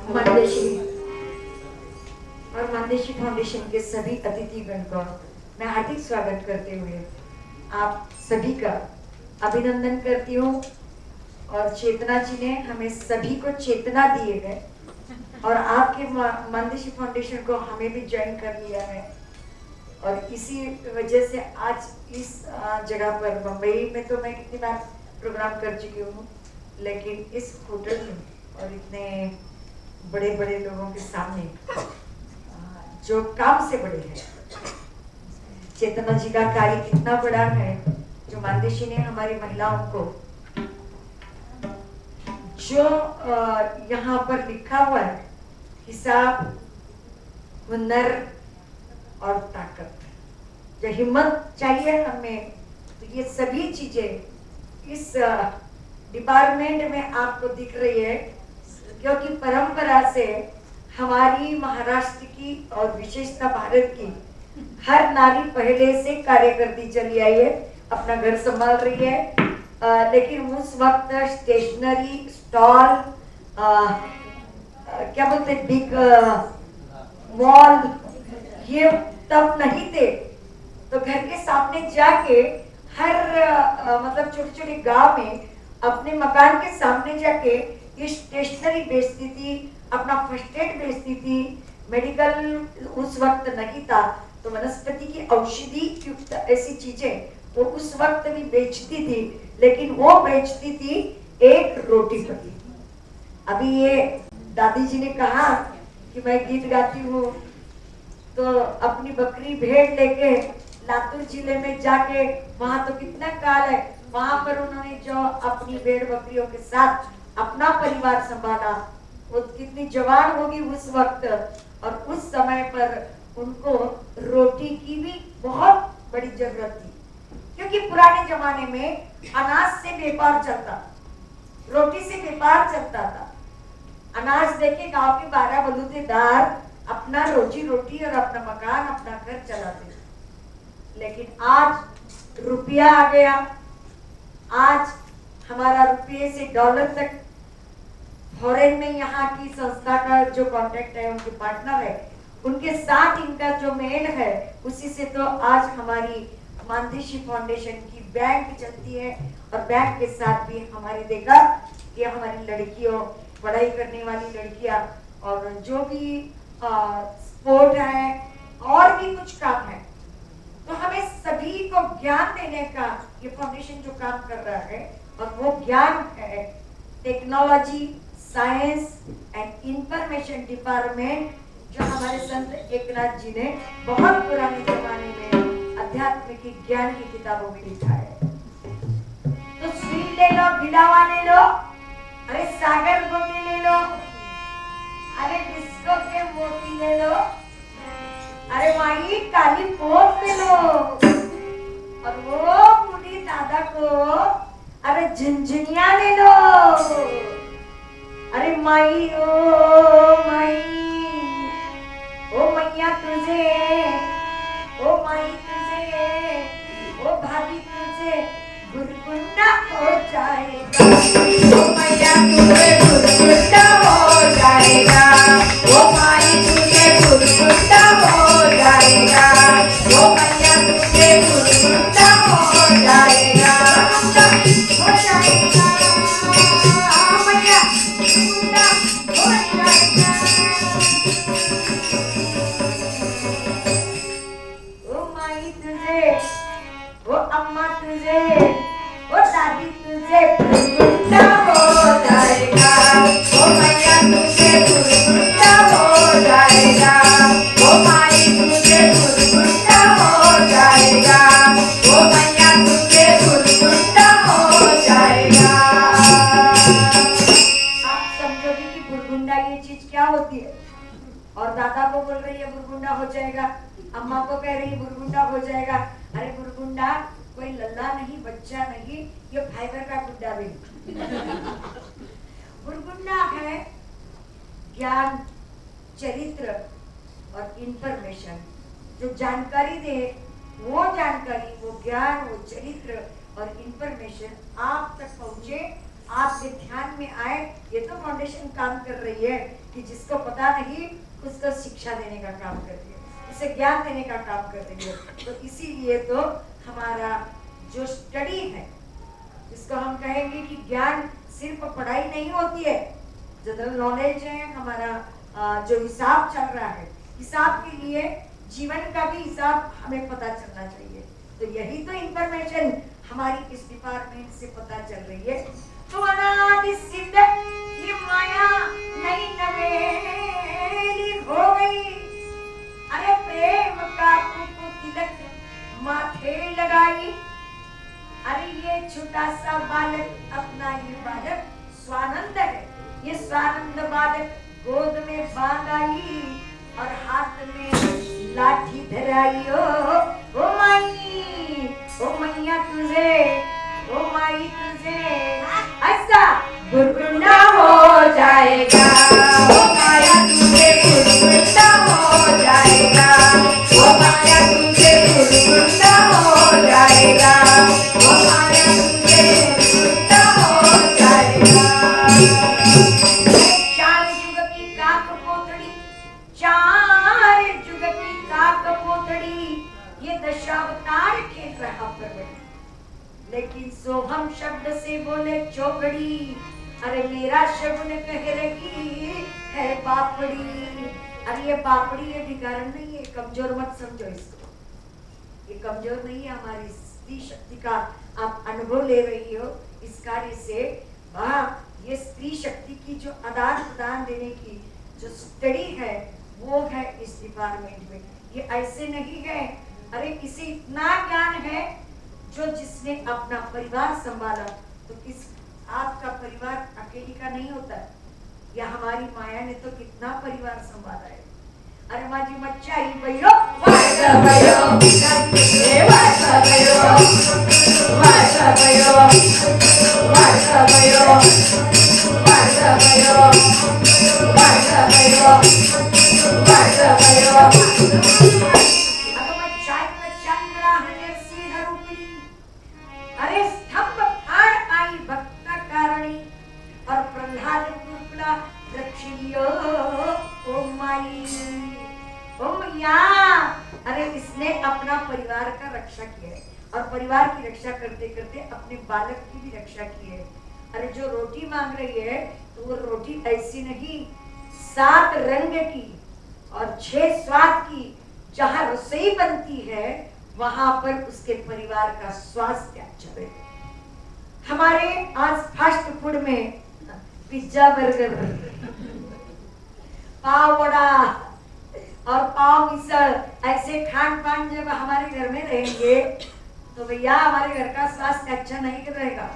मंदेशी और मंदेशी फाउंडेशन के सभी अतिथिगण को मैं हार्दिक स्वागत करते हुए आप सभी का अभिनंदन करती हूँ। और चेतना जी ने हमें सभी को चेतना दिए है और आपके मंदेशी फाउंडेशन को हमें भी ज्वाइन कर लिया है। और इसी वजह से आज इस जगह पर मुंबई में तो मैं कितनी बार प्रोग्राम कर चुकी हूँ, लेकिन इस होटल में और इतने बड़े बड़े लोगों के सामने जो काम से बड़े हैं, चेतना जी का कार्य कितना बड़ा है जो मंदेशी ने हमारी महिलाओं को जो यहाँ पर लिखा हुआ है हिसाब, हुनर और ताकत, जो हिम्मत चाहिए हमें, तो ये सभी चीजें इस डिपार्टमेंट में आपको दिख रही है। क्योंकि परंपरा से हमारी महाराष्ट्र की और विशेषता भारत की हर नारी पहले से कार्य करती चली आई है, अपना घर संभाल रही है। लेकिन उस वक्त स्टेशनरी स्टॉल, क्या बोलते बिग मॉल, ये तब नहीं थे। तो घर के सामने जाके हर मतलब छोटे छोटे गांव में अपने मकान के सामने जाके ये स्टेशनरी बेचती थी, अपना फर्स्ट एड बेचती थी। मेडिकल उस वक्त नहीं था, तो वनस्पति की औषधि युक्त ऐसी चीजें वो उस वक्त भी बेचती थी, लेकिन वो बेचती थी एक रोटी पर। अभी ये दादी जी ने कहा कि मैं गीत गाती हूँ, तो अपनी बकरी भेड़ लेके लातूर जिले में जाके, वहां तो कितना काल है, वहां पर उन्होंने जो अपनी भेड़ बकरियों के साथ अपना परिवार संभाला, वो कितनी जवान होगी उस वक्त। और उस समय पर उनको रोटी की भी बहुत बड़ी जरूरत थी, क्योंकि पुराने जमाने में अनाज से व्यापार चलता, रोटी से व्यापार चलता था। अनाज देके गांव के 12 बलूतेदार अपना रोजी रोटी और अपना मकान, अपना घर चलाते। लेकिन आज रुपया आ गया, आज हमारा रुपये से डॉलर तक फॉरेन में यहाँ की संस्था का जो कांटेक्ट है, उनके पार्टनर है, उनके साथ इनका जो मेल है, उसी से तो आज हमारी मंदेशी फाउंडेशन की बैंक चलती है। और बैंक के साथ भी हमारी देखा कि हमारी लड़कियों, पढ़ाई करने वाली लड़कियां और जो भी स्पोर्ट है और भी कुछ काम है, तो हमें सभी को ज्ञान देने का ये फाउंडेशन जो काम कर रहा है, और वो ज्ञान है technology, science and information department, जो हमारे संत एकनाथ जी ने बहुत पुराने जमाने में अध्यात्म की ज्ञान की किताबों में लिखा है। तो स्वीट ले लो, गिलावा ले लो, अरे सागर गोटी ले लो, अरे डिस्को के मोती ले लो, अरे वही काली पोत ले लो, और वो बूढ़ी दादा को अरे झुनझुनिया ले लो। अरे माई ओ माई, ओ मैया तुझे, ओ माई तुझे, ओ भाभी तुझे गुरगुंडा हो जाएगा, ओ मैया तुझे गुरगुंडा हो जाएगा, ओ माई तुझे गुरगुंडा हो जाएगा, ओ मैया तुझे गुरगुंडा हो जाएगा, हो जाएगा मैया गुरगुंडा हो जाएगा। ओ माई तुझे, ओ अम्मा तुझे, ओ दादी तुझे गुरगुंडा हो जाएगा, ओ मैया तुझे गुरगुंडा हो जाएगा, ओ माई तुझे गुरगुंडा हो जाएगा, ओ मैया तुझे गुरगुंडा हो जाएगा। आप समझोगे कि गुरगुंडा ये चीज क्या होती है? और दादा को बोल रही है गुरगुंडा हो जाएगा, अम्मा को कह रही है गुरगुंडा हो जाएगा। अरे गुरगुंडा कोई लल्ला नहीं, बच्चा नहीं, ये फाइबर का गुड्डा भी गुरगुंडा है ज्ञान, चरित्र और इंफॉर्मेशन, जो जानकारी दे, वो जानकारी, वो ज्ञान, वो चरित्र और इंफॉर्मेशन आप तक पहुंचे, आपके ध्यान में आए। ये तो फाउंडेशन काम कर रही है कि जिसको पता नहीं उसको शिक्षा देने का काम कर रही है, उसे ज्ञान देने का काम कर रही है। तो इसीलिए तो हमारा जो स्टडी है, जिसको हम कहेंगे कि ज्ञान सिर्फ पढ़ाई नहीं होती है, जनरल नॉलेज है हमारा, जो हिसाब चल रहा है, हिसाब के लिए जीवन का भी हिसाब हमें पता चलना चाहिए। तो यही तो इंफॉर्मेशन हमारी इस डिपार्टमेंट से पता चल रही है। तो अनादि सिद्ध ये माया नई नवेली हो गई। अरे प्रेम का कुकु तिलक माथे लगाई। अरे ये छोटा सा बालक अपना ही बालक स्वानंद है, ये स्वानंद बालक गोद में बांध आई और हाथ में लाठी धराई। ओ माई, ओ मैया तुझे, ओ माई तुझे ऐसा गुरगुना हो जाएगा। ओ माया तुझे गुरगुना हो जाएगा। ओ माया तुझे गुरगुना हो जाएगा। ओ माया तुझे गुरगुना हो जाएगा। चार युग की काक पोतड़ी, चार युग की काक पोतड़ी, ये दशावतार खेल रहा परवड़ी। लेकिन सोहम शब्द से बोले चौकड़ी। अरे मेरा शब्द कह रही है बापड़ी। अरे ये बापड़ी ये विकारण नहीं है, कमजोर मत समझो इसको, ये कमजोर नहीं है। हमारी स्त्री शक्ति का आप अनुभव ले रही हो इस कार्य से। वाह, ये स्त्री शक्ति की जो आदान प्रदान देने की जो स्टडी है वो है इस डिपार्टमेंट में। ये ऐसे नहीं है, अरे इसे इतना ज्ञान है जो जिसने अपना परिवार संभाला। तो किस आपका परिवार अकेली का नहीं होता, या हमारी माया ने तो कितना परिवार संभाला है। अरे माजी मच्छा ही भयो वासा भयो वासा भयो वासा भयो वासा भयो वासा भयो वासा भयो वासा भयो। अरे स्तंभ फाड़ आई भक्त कारणी और प्रहलाद गुरुकुला रक्षियो। ओ माई, ओ मैया, अरे इसने अपना परिवार का रक्षा किया है और परिवार की रक्षा करते करते अपने बालक की भी रक्षा की है। अरे जो रोटी मांग रही है तो वो रोटी ऐसी नहीं, 7 रंग की और 6 स्वाद की जहाँ रसोई बनती है वहां पर उसके परिवार का स्वास्थ्य अच्छा रहे। हमारे आज फास्ट फूड में पिज्जा, बर्गर, पाव वड़ा और पाव मिसल ऐसे खान पान जब हमारे घर में रहेंगे तो भैया हमारे घर का स्वास्थ्य अच्छा नहीं रहेगा।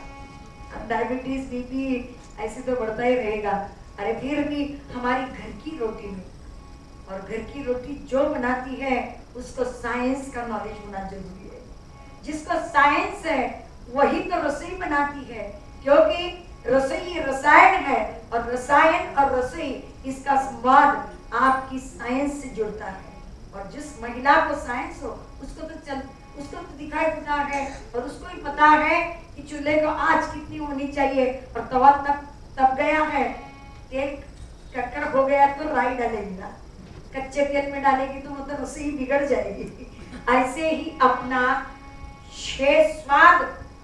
डायबिटीज, बीपी ऐसे तो बढ़ता ही रहेगा। अरे फिर भी हमारी घर की रोटी में, और घर की रोटी जो बनाती है उसको साइंस का नॉलेज होना जरूरी है। जिसको साइंस है वही तो रसोई बनाती है, क्योंकि रसोई रसायन है और रसायन और रसोई इसका संवाद आपकी साइंस से जुड़ता है। और जिस महिला को साइंस हो उसको तो दिखाई देता है और उसको ही पता है कि चूल्हे को आंच कितनी होनी चाहिए और तवा तब गया है, तेल कक्कर हो गया तो राई डालेगी ना, कच्चे तेल में डालेगी तो मतलब रसोई बिगड़ जाएगी। ऐसे ही अपना 6 स्वाद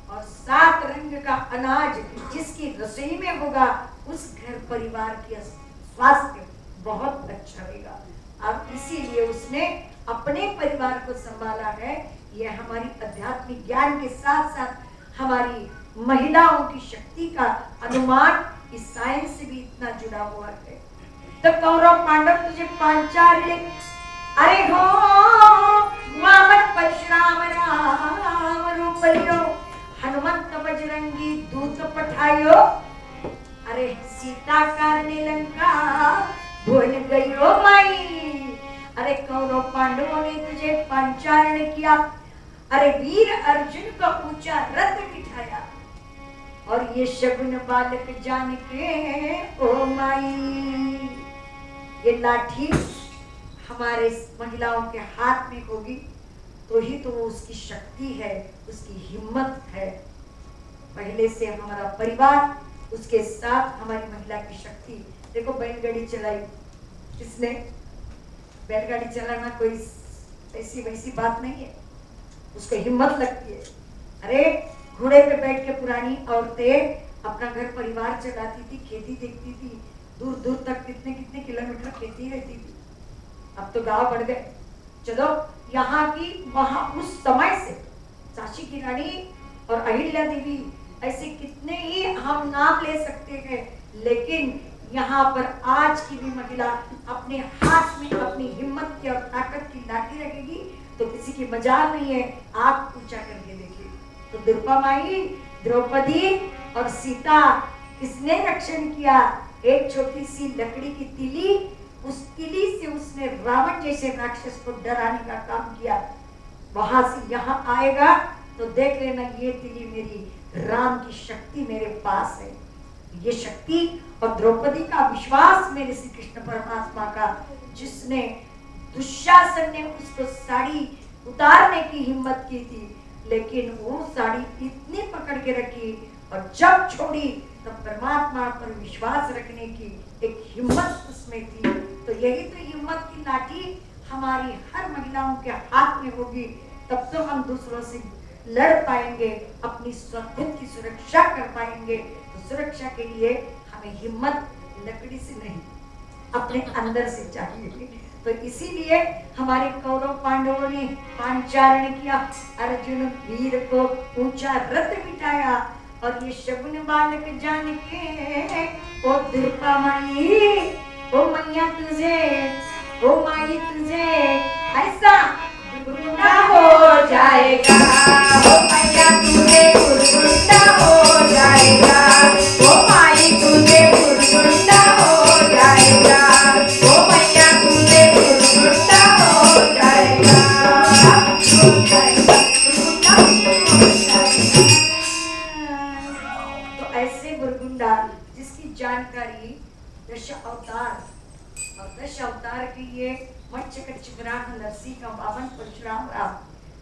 और 7 रंग का अनाज जिसकी रसोई में होगा उस घर परिवार की स्वास्थ्य बहुत अच्छा रहेगा। अब इसीलिए उसने अपने परिवार को संभाला है। यह हमारी आध्यात्मिक ज्ञान के साथ साथ हमारी महिलाओं की शक्ति का अनुमान इस साइंस से भी इतना जुड़ा हुआ है। तो कौरव पांडव तुझे पांचाली, अरे हो वामन परशुराम राम रूप लियो, हनुमंत बजरंगी दूत पठायो। अरे सीता कारने लंका भूल गई हो माई। अरे कौरव पांडवों ने तुझे पांचारण किया, अरे वीर अर्जुन का ऊंचा रथ बिठाया, और ये शगुन बालक जान के ओ माई। ये लाठी हमारे महिलाओं के हाथ में होगी तो ही तो वो उसकी शक्ति है, उसकी हिम्मत है। पहले से हमारा परिवार उसके साथ हमारी महिला की शक्ति। देखो बैलगाड़ी चलाई किसने? बैलगाड़ी चलाना कोई ऐसी वैसी बात नहीं है, उसको हिम्मत लगती है। अरे घोड़े पे बैठ के पुरानी औरतें अपना घर परिवार चलाती थी, खेती देखती थी, दूर दूर तक कितने कितने किलोमीटर खेती रहती थी। अब तो गांव बढ़ गए। चलो यहाँ की वहां उस समय से झांसी की रानी और अहिल्या देवी, ऐसे कितने ही हम नाम ले सकते हैं, लेकिन यहाँ पर आज की भी महिला अपने हाथ में अपनी हिम्मत की और ताकत की लाठी रखेगी तो किसी की मजाल नहीं है। आप ऊंचा करके देखिए तो दुर्गा माई, द्रौपदी और सीता किसने रक्षण किया? एक छोटी सी लकड़ी की तीली, उस तीली से उसने रावण जैसे राक्षस को डराने का काम किया। वहां से यहाँ आएगा तो देख लेना, ये तीली मेरी राम की शक्ति मेरे पास है। ये शक्ति और द्रौपदी का विश्वास मेरे श्री कृष्ण परमात्मा का, जिसने दुशासन ने उसको साड़ी उतारने की हिम्मत की थी, लेकिन वो साड़ी इतनी पकड़ के रखी और जब छोड़ी तब परमात्मा पर विश्वास रखने की एक हिम्मत उसमें थी। तो यही तो हिम्मत की लाठी हमारी हर महिलाओं के हाथ में होगी, तब तो हम दूसरों से लड़ पाएंगे, अपनी खुद की सुरक्षा कर पाएंगे। तो सुरक्षा के लिए हमें हिम्मत लकड़ी से नहीं, अपने अंदर से चाहिए। तो इसीलिए हमारे कौरव पांडवों ने पांचारण किया, अर्जुन वीर को ऊंचा रथ बिठाया, और ये शगुन बालक जान के ओ दुर्गा माई, ओ मैया तुझे, ओ माई तुझे ऐसा गुरुना हो जाएगा, ओ मैया तुझे गुरुना हो जाएगा, ओ माई तुझे गुरुना हो जाएगा, ओ मैया तुझे गुरुना हो जाएगा। तो ऐसे बुरगुंडा जिसकी जानकारी दश अवतार, और दश अवतार के ये नरसिंह का वामन परशुराम राम,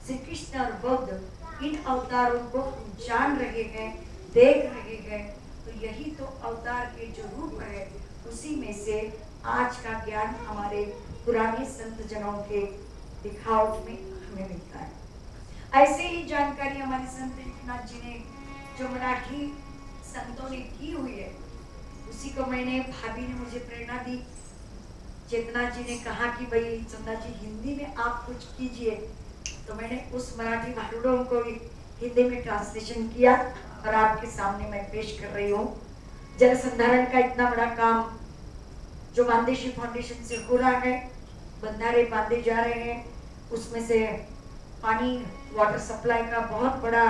श्री कृष्ण और बौद्ध, इन अवतारों को हम जान रहे हैं, देख रहे हैं। तो यही तो अवतार के जो रूप है, उसी में से आज का ज्ञान हमारे पुराने संत जनों के दिखावट में हमें मिलता है। ऐसे ही जानकारी हमारे संत एकनाथ जी ने जो मराठी संतों ने की हुई है, उसी को मैंने, भाभी ने मुझे प्रेरणा दी। चेतना जी ने कहा कि भाई चंदा जी हिंदी में आप कुछ कीजिए, तो मैंने उस मराठी भाषणों को हिंदी में ट्रांसलेशन किया और आपके सामने मैं पेश कर रही हूँ। जल संधारण का इतना बड़ा काम जो बांदेशी फाउंडेशन से हो रहा है, बंधारे बांधे जा रहे हैं, उसमें से पानी वाटर सप्लाई का बहुत बड़ा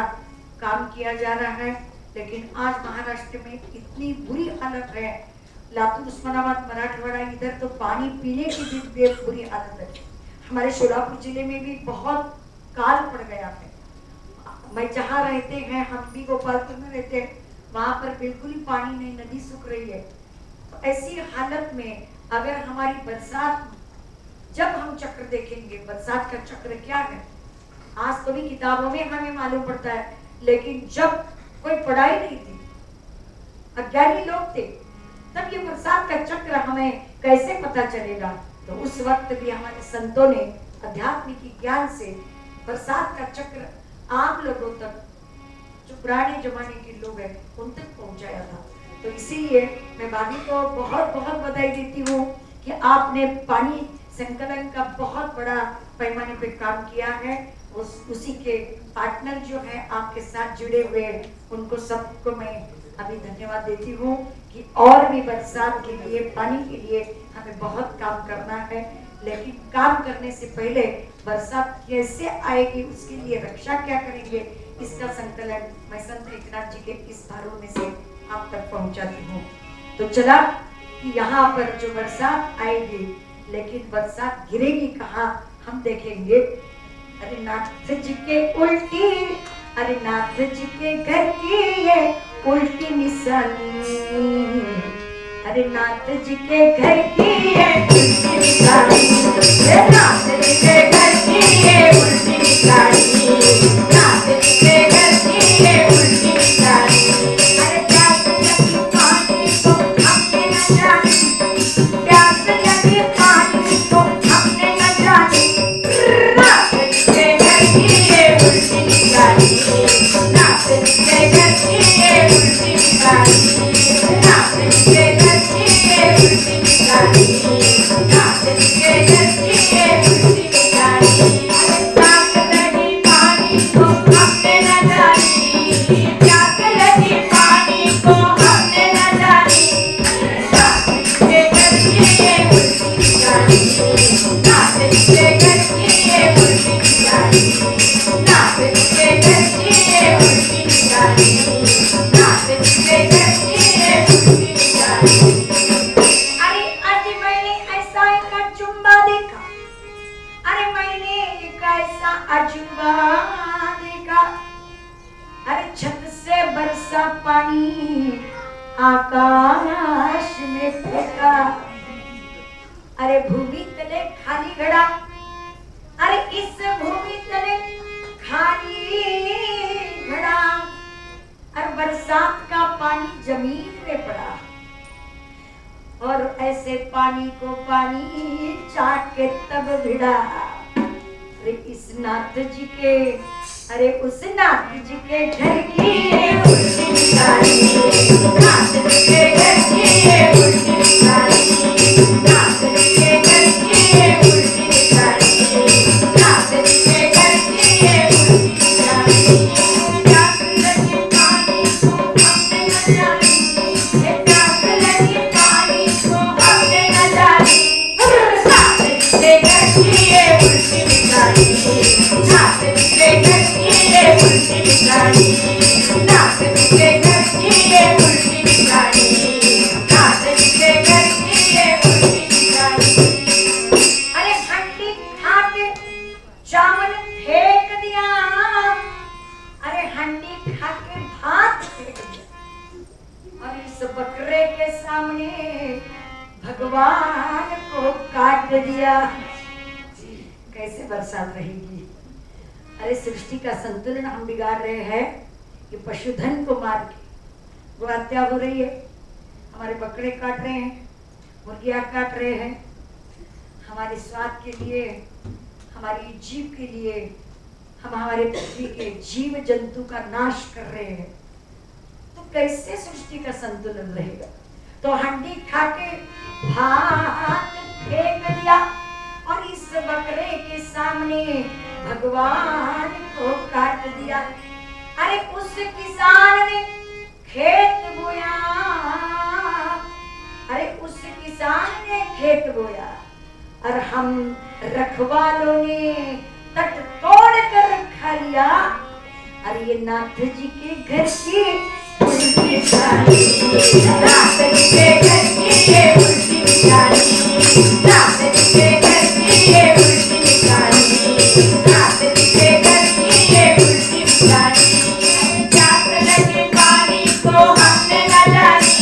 काम किया जा रहा है। लेकिन आज महाराष्ट्र में इतनी बुरी हालत है, लातूर, उस्मानाबाद, मराठवाड़ा, इधर तो पानी पीने की भी बुरी हालत है। हमारे सोलापुर जिले में भी बहुत काल पड़ गया है। मैं जहाँ रहते हैं, हम भी गोपालपुर में रहते हैं, वहाँ पर बिल्कुल ही पानी नहीं, नदी सूख रही है। तो ऐसी हालत में अगर हमारी बरसात, जब हम चक्र देखेंगे, बरसात का चक्र क्या है, आज तो भी किताबों में हमें मालूम पड़ता है, लेकिन जब कोई पढ़ाई नहीं थी, अज्ञानी लोग थे, तब ये बरसात का चक्र हमें कैसे पता चलेगा? तो उस वक्त भी हमारे संतों ने आध्यात्मिक ज्ञान से बरसात का चक्र आम लोगों तक, जो पुराने जमाने के लोग हैं, उन तक पहुंचाया था। तो इसीलिए मैं भाभी को बहुत बहुत बधाई देती हूँ कि आपने पानी संकलन का बहुत बड़ा पैमाने पे काम किया है। उसी के पार्टनर जो है आपके साथ जुड़े हुए, उनको सबको मैं अभी धन्यवाद देती हूँ कि और भी बरसात के लिए, पानी के लिए हमें बहुत काम करना है। लेकिन काम करने से पहले बरसात कैसे आएगी, उसके लिए रक्षा क्या करेंगे, इसका संकलन मैं संत एकनाथ जी के इस भारों से आप तक पहुंचाती हूँ। तो चला कि यहाँ पर जो बरसात आएगी, लेकिन बरसात गिरेगी कहाँ, हम देखेंगे। अरे नाथ जी के उल्टी, अरे नाथ जी के घर की ये उल्टी निशानी, अरे नाथ जी के घर की ये उल्टी निशानी, नाथ जी के घर की ये उल्टी निशानी, नाथ जी के घर की ये उल्टी निशानी। अरे आकाश में फेंका, अरे भूमि तले खाली घड़ा, अरे इस भूमि तले खाली घड़ा, और बरसात का पानी जमीन में पड़ा, और ऐसे पानी को पानी चाट के तब भिड़ा। अरे इस नाथ जी के, अरे उस नाथ जी के घर की उल्टी निकाली, नाथ जी के घर की उल्टी निकाली, नाथ जी के घर की उल्टी निकाली, नाथ जी के घर की उल्टी निकाली। प्यास लगी पानी को हमने न जानी, प्यास लगी पानी को हमने न जानी, नाथ जी के घर की उल्टी निकाली, नाथ जी के घर उल्टी निकाली, नाथ जी के घर की उल्टी निकाली, नाथ जी के घर की उल्टी निकाली। अरे हंडी खा के चावल फेंक दिया, अरे हंडी खा के भात फेंक दिया, और इस बकरे के सामने भगवान को काट दिया। कैसे बरसात रहेगी? अरे सृष्टि का संतुलन हम बिगाड़ रहे हैं कि पशुधन को मार के गो हत्या हो रही है, हमारे बकरे काट रहे हैं, मुर्गियां काट रहे हैं, हमारे स्वाद के लिए, हमारी जीव के लिए हम हमारे पृथ्वी के जीव जंतु का नाश कर रहे हैं। तो कैसे सृष्टि का संतुलन रहेगा? तो हंडी खा के भात फेंक दिया, और इस बकरे के सामने भगवान को काट दिया। अरे उस किसान ने खेत बोया, अरे उस किसान ने खेत बोया, और हम रखवालों ने तट तोड़ कर खा लिया। अरे ये नाथ जी के घर की उल्टी निकाली, नाथ जी के घर की उल्टी निकाली, नाथ जी के घर की उल्टी निकाली, नाथ जी के घर की उल्टी निकाली। प्यास लगे पानी को हमने न जानी,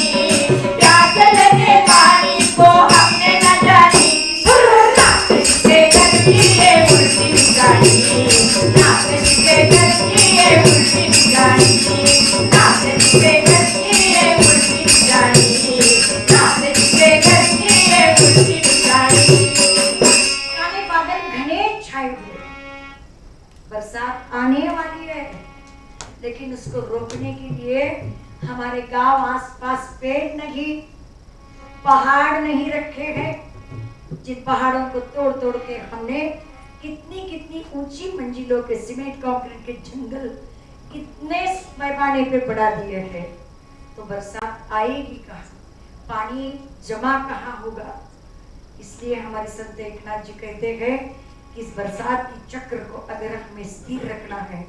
प्यास लगे पानी को हमने न जानी, नाथ जी के घर की उल्टी निकाली, नाथ जी के घर की उल्टी निकाली, नाथ जी के घर की उल्टी निकाली, नाथ जी के घर की उल्टी निकाली। काले बादल घने छाए हुए, बरसात आने वाली है, लेकिन उसको रोकने के लिए हमारे गांव आसपास पेड़ नहीं, पहाड़ नहीं रखे हैं, जिन पहाड़ों को तोड़ तोड़ के हमने कितनी कितनी ऊंची मंजिलों के सीमेंट कंक्रीट के जंगल कितने पैमाने पे बढ़ा दिए हैं। तो बरसात आएगी कहाँ? पानी जमा कहाँ होगा? इसलिए हमारे संत एकनाथ जी कहते हैं कि इस बरसात की चक्र को अगर हमें स्थिर रखना है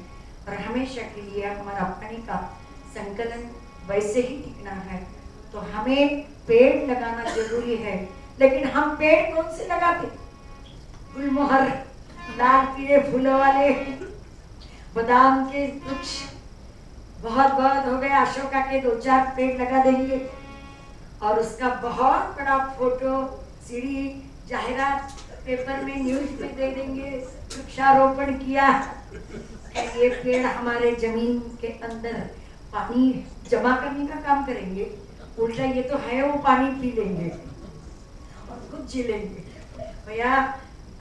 और हमेशा के लिए हमारा पानी का संकलन वैसे ही टिकना है, तो हमें पेड़ लगाना जरूरी है। लेकिन हम पेड़ कौन से लगाते? गुलमोहर, लाल पीले फूलों वाले, बादाम के वृक्ष, बहुत बहुत हो गए, अशोका के 2-4 पेड़ लगा देंगे, और उसका बहुत बड़ा फोटो सीढ़ी जाहिरात पेपर में न्यूज में दे देंगे, वृक्षारोपण किया। ये पेड़ हमारे जमीन के अंदर पानी जमा करने का काम करेंगे, उल्टा ये तो है वो पानी पी लेंगे और खुद जी लेंगे। भैया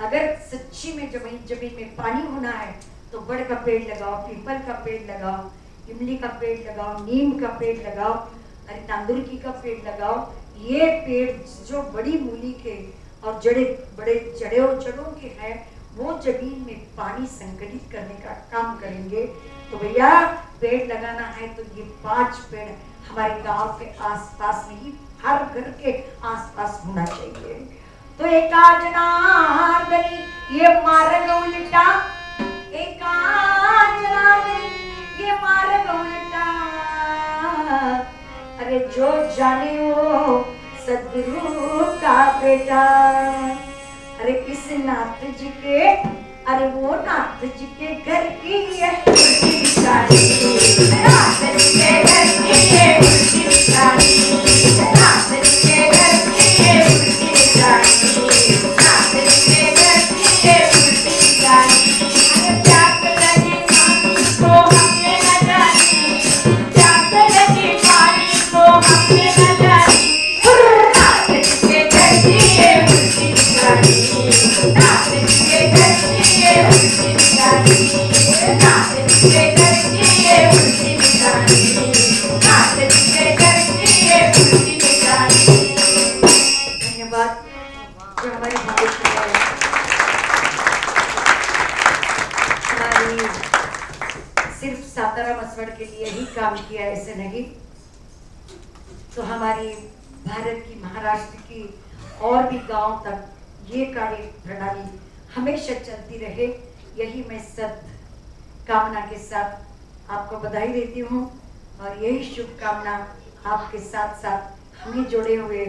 अगर सच्ची में जमीन में पानी होना है तो बड़ का पेड़ लगाओ, पीपल का पेड़ लगाओ, इमली का पेड़ लगाओ, नीम का पेड़ लगाओ, अरे तांदुरकी का पेड़ लगाओ। ये पेड़ जो बड़ी मूली के और बड़े जड़ों के हैं, वो जमीन में पानी संकलित करने का काम करेंगे। तो भैया पेड़ लगाना है तो ये 5 पेड़ हमारे गांव के आसपास में ही, हर घर के आसपास होना चाहिए। तो एक आज नारदनी ये मार्ग उल्टा, एक आज नारदनी ये मार्ग उल्टा, अरे जो जाने वो सदगुरु का बेटा। अरे इस नाथ जी के, अरे वो नाथ जी के घर की ये उल्टी साड़ी, नाथ जी के घर की ये उल्टी साड़ी, नाथ जी के घर की ये उल्टी साड़ी, नाथ जी के घर की ये उल्टी साड़ी। अरे प्यास लगी पानी को हमने न जानी, प्यास लगी पानी को हमने न जानी, नाथ जी के घर की ये उल्टी साड़ी, नाथ जी के घर की ये उल्टी साड़ी, नाथ जी के घर की ये उल्टी साड़ी, नाथ जी के घर की ये उल्टी साड़ी। धन्यवाद जो हमारी हमारी सिर्फ सातारा मसवड़ के लिए ही काम किया, ऐसे नहीं। तो हमारी भारत की, महाराष्ट्र की और भी गांव तक ये कार्य प्रणाली हमेशा चलती रहे, यही मैं सद कामना के साथ आपको बधाई देती हूँ। और यही शुभकामना आपके साथ साथ हमें जोड़े हुए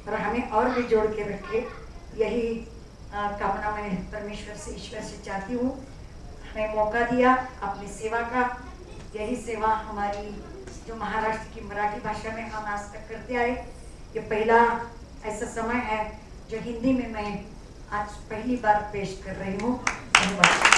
और हमें और भी जोड़ के रखे, यही कामना मैं परमेश्वर से, ईश्वर से चाहती हूँ। हमें मौका दिया अपनी सेवा का, यही सेवा हमारी जो महाराष्ट्र की मराठी भाषा में हम आज तक करते आए। ये पहला ऐसा समय है जो हिंदी में मैं आज पहली बार पेश कर रही हूँ। धन्यवाद।